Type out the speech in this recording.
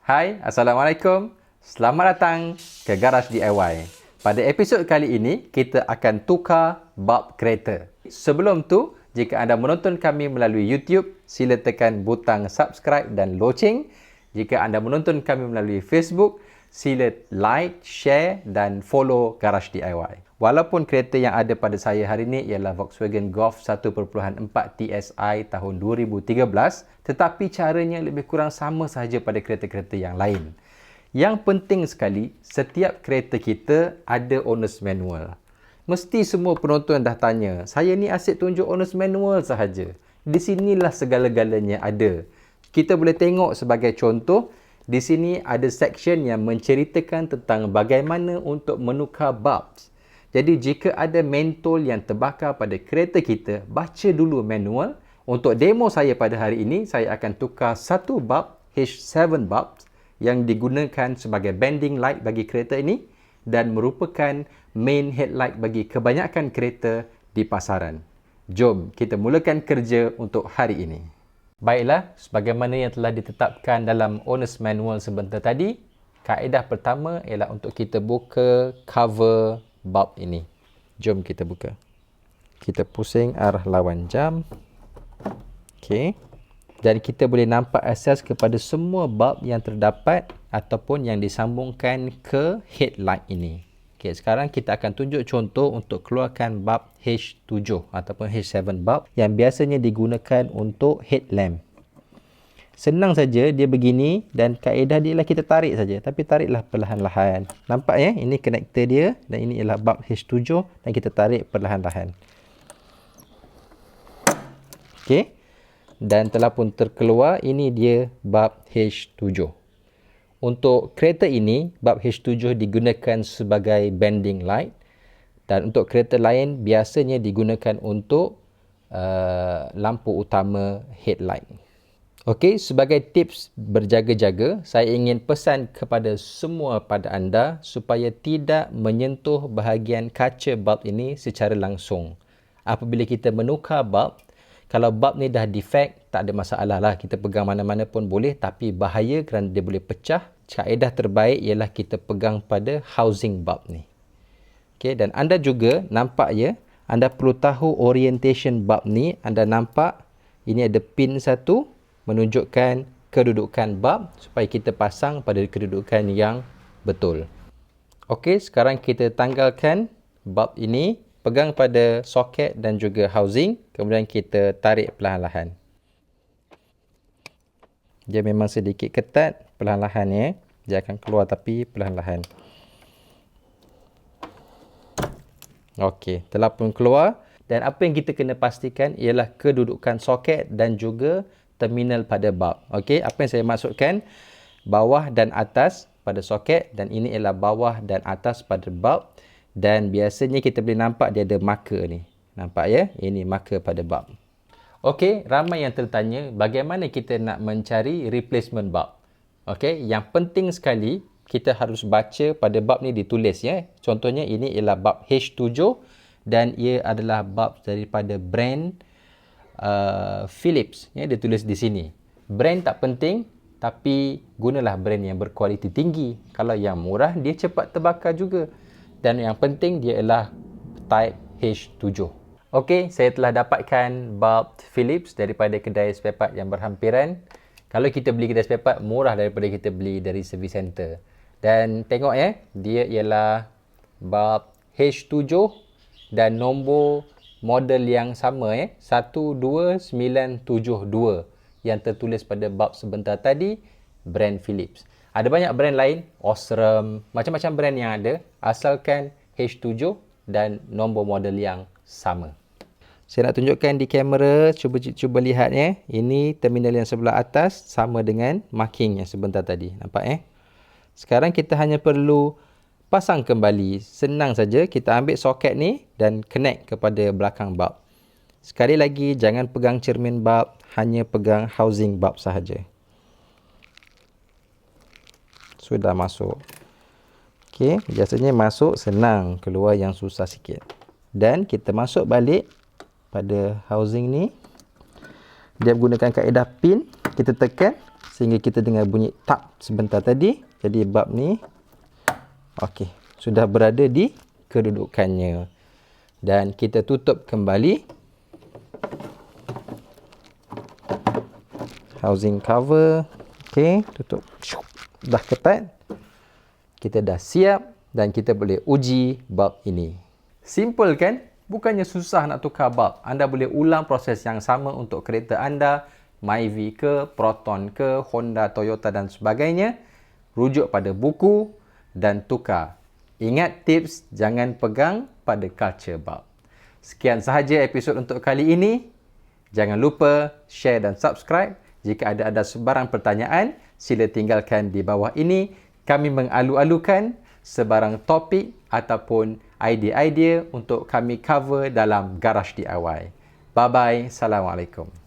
Hai, Assalamualaikum. Selamat datang ke Garaj DIY. Pada episod kali ini, kita akan tukar bab kereta. Sebelum tu, jika anda menonton kami melalui YouTube, sila tekan butang subscribe dan loceng. Jika anda menonton kami melalui Facebook, sila like, share dan follow Garaj DIY. Walaupun kereta yang ada pada saya hari ini ialah Volkswagen Golf 1.4 TSI tahun 2013, tetapi caranya lebih kurang sama sahaja pada kereta-kereta yang lain. Yang penting sekali, setiap kereta kita ada owner's manual. Mesti semua penonton dah tanya, saya ni asyik tunjuk owner's manual sahaja. Di sinilah segala-galanya ada. Kita boleh tengok sebagai contoh, di sini ada section yang menceritakan tentang bagaimana untuk menukar bulbs. Jadi jika ada mentol yang terbakar pada kereta kita, baca dulu manual. Untuk demo saya pada hari ini, saya akan tukar satu bulb H7 bulb yang digunakan sebagai bending light bagi kereta ini dan merupakan main headlight bagi kebanyakan kereta di pasaran. Jom kita mulakan kerja untuk hari ini. Baiklah, sebagaimana yang telah ditetapkan dalam owner's manual sebentar tadi, kaedah pertama ialah untuk kita buka cover bulb ini. Jom kita buka. Kita pusing arah lawan jam. Okey. Dan kita boleh nampak asas kepada semua bulb yang terdapat ataupun yang disambungkan ke headlight ini. Okey, sekarang kita akan tunjuk contoh untuk keluarkan bulb H7 ataupun H7 bulb yang biasanya digunakan untuk headlamp. Senang saja dia begini dan kaedah dia ialah kita tarik saja, tapi tariklah perlahan-lahan. Nampak ya? Ini konektor dia dan ini ialah bulb H7 dan kita tarik perlahan-lahan. Okey. Dan telah pun terkeluar, ini dia bulb H7. Untuk kereta ini, bulb H7 digunakan sebagai bending light dan untuk kereta lain biasanya digunakan untuk lampu utama headlight. Okey, sebagai tips berjaga-jaga, saya ingin pesan kepada semua pada anda supaya tidak menyentuh bahagian kaca bulb ini secara langsung. Apabila kita menukar bulb, kalau bulb ni dah defect, tak ada masalah lah. Kita pegang mana-mana pun boleh, tapi bahaya kerana dia boleh pecah. Kaedah terbaik ialah kita pegang pada housing bulb ni. Okay, dan anda juga nampak ya, anda perlu tahu orientation bulb ni. Anda nampak, ini ada pin satu, menunjukkan kedudukan bulb supaya kita pasang pada kedudukan yang betul. Okey, sekarang kita tanggalkan bulb ini. Pegang pada soket dan juga housing, kemudian kita tarik perlahan-lahan. Dia memang sedikit ketat, perlahan-lahan ya. Dia akan keluar tapi perlahan-lahan. Okey, telah pun keluar. Dan apa yang kita kena pastikan ialah kedudukan soket dan juga terminal pada bulb. Okey, apa yang saya maksudkan? Bawah dan atas pada soket dan ini ialah bawah dan atas pada bulb. Dan biasanya kita boleh nampak dia ada marker ni. Nampak ya? Ini marker pada bulb. Okey, ramai yang tertanya bagaimana kita nak mencari replacement bulb. Okey, yang penting sekali kita harus baca pada bulb ni ditulis ya. Contohnya ini ialah bulb H7 dan ia adalah bulb daripada brand Philips. Ya, dia tulis di sini. Brand tak penting, tapi gunalah brand yang berkualiti tinggi. Kalau yang murah dia cepat terbakar juga. Dan yang penting dia ialah type H7. Okey, saya telah dapatkan bulb Philips daripada kedai spare part yang berhampiran. Kalau kita beli kedai spare part, murah daripada kita beli dari service center. Dan tengok ya, dia ialah bulb H7 dan nombor model yang sama ya, 12972 yang tertulis pada bulb sebentar tadi, brand Philips. Ada banyak brand lain, Osram, macam-macam brand yang ada, asalkan H7 dan nombor model yang sama. Saya nak tunjukkan di kamera, cuba lihat ya. Ini terminal yang sebelah atas sama dengan marking yang sebentar tadi. Nampak ya? Sekarang kita hanya perlu pasang kembali. Senang saja, kita ambil soket ni dan connect kepada belakang bulb. Sekali lagi, jangan pegang cermin bulb, hanya pegang housing bulb sahaja. Sudah masuk. Okey, biasanya masuk senang, keluar yang susah sikit. Dan kita masuk balik pada housing ni. Dia menggunakan kaedah pin, kita tekan sehingga kita dengar bunyi tap sebentar tadi. Jadi bab ni okey, sudah berada di kedudukannya. Dan kita tutup kembali housing cover. Okey, tutup. Dah ketat. Kita dah siap dan kita boleh uji bulb ini. Simple kan? Bukannya susah nak tukar bulb. Anda boleh ulang proses yang sama untuk kereta anda, Myvi ke, Proton ke, Honda, Toyota dan sebagainya. Rujuk pada buku dan tukar. Ingat tips, jangan pegang pada kaca bulb. Sekian sahaja episod untuk kali ini. Jangan lupa share dan subscribe. Jika ada sebarang pertanyaan, sila tinggalkan di bawah ini. Kami mengalu-alukan sebarang topik ataupun idea-idea untuk kami cover dalam Garage DIY. Bye-bye. Assalamualaikum.